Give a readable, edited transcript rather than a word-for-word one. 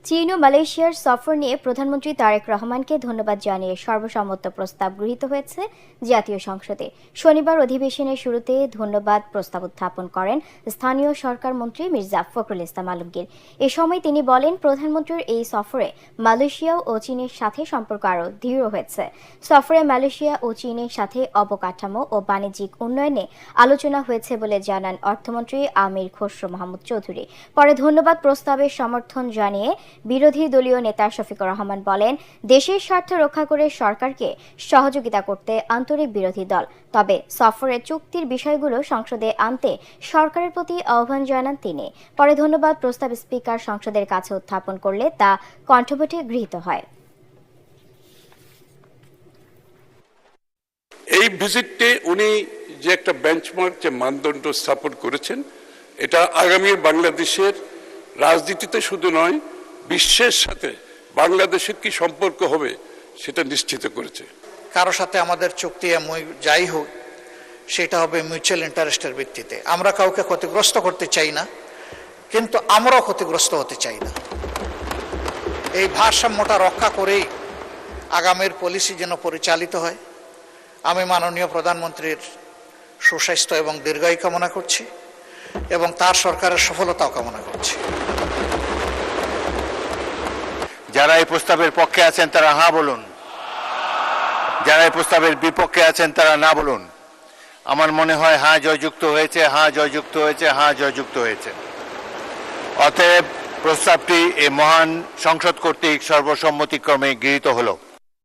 চীন ও মালয়েশিয়ার সফর নিয়ে প্রধানমন্ত্রী তারেক রহমানকে ধন্যবাদ জানিয়ে সর্বসম্মত প্রস্তাব গৃহীত হয়েছে জাতীয় সংসদে। শনিবার অধিবেশনের শুরুতে ধন্যবাদ প্রস্তাব উত্থাপন করেন স্থানীয় সরকার মন্ত্রী মির্জা ফখরুল ইসলাম আলমগীর। এ সময় তিনি বলেন, প্রধানমন্ত্রীর এই সফরে মালয়েশিয়া ও চীনের সাথে সম্পর্ক আরও দৃঢ় হয়েছে। সফরে মালয়েশিয়া ও চীনের সাথে অবকাঠামো ও বাণিজ্যিক উন্নয়নে আলোচনা হয়েছে বলে জানান অর্থমন্ত্রী আমির খসরু মাহমুদ চৌধুরী। পরে ধন্যবাদ প্রস্তাবের সমর্থন জানিয়ে বিরোধী দলীয় নেতা শফিকুর রহমান বলেন, দেশের স্বার্থ রক্ষা করে সরকারকে সহযোগিতা করতে আন্তরিক বিরোধী দল। তবে সফরের চুক্তির বিষয়গুলো সংসদে আনতে সরকারের প্রতি আহ্বান জানান তিনি। পরে ধন্যবাদ প্রস্তাব স্পিকার সংসদের কাছে উত্থাপন করলে তা কণ্ঠভোটে গৃহীত হয়। এই ভিজিটে উনি যে একটা বেঞ্চমার্ক, যে মানদণ্ড স্থাপন করেছেন, এটা আগামী বাংলাদেশের রাজনীতিতে শুধু নয়, বিশ্বের সাথে বাংলাদেশের কি সম্পর্ক হবে সেটা নিশ্চিত করেছে। কারো সাথে আমাদের চুক্তি যাই হোক, সেটা হবে মিউচুয়াল ইন্টারেস্টের ভিত্তিতে। আমরা কাউকে ক্ষতিগ্রস্ত করতে চাই না, কিন্তু আমরাও ক্ষতিগ্রস্ত হতে চাই না। এই ভারসাম্যটা রক্ষা করেই আগামীর পলিসি যেন পরিচালিত হয়। আমি মাননীয় প্রধানমন্ত্রীর সুস্বাস্থ্য এবং দীর্ঘায়ু কামনা করছি এবং তার সরকারের সফলতাও কামনা করছি। যারা এই প্রস্তাবের পক্ষে আছেন তারা হ্যাঁ বলুন, যারা এই প্রস্তাবের বিপক্ষে আছেন তারা না বলুন। আমার মনে হয় হ্যাঁ জয়যুক্ত হয়েছে, হ্যাঁ জয়যুক্ত হয়েছে, হ্যাঁ জয়যুক্ত হয়েছে। অতএব প্রস্তাবটি এই মহান সংসদ কর্তৃক সর্বসম্মতিক্রমে গৃহীত হলো।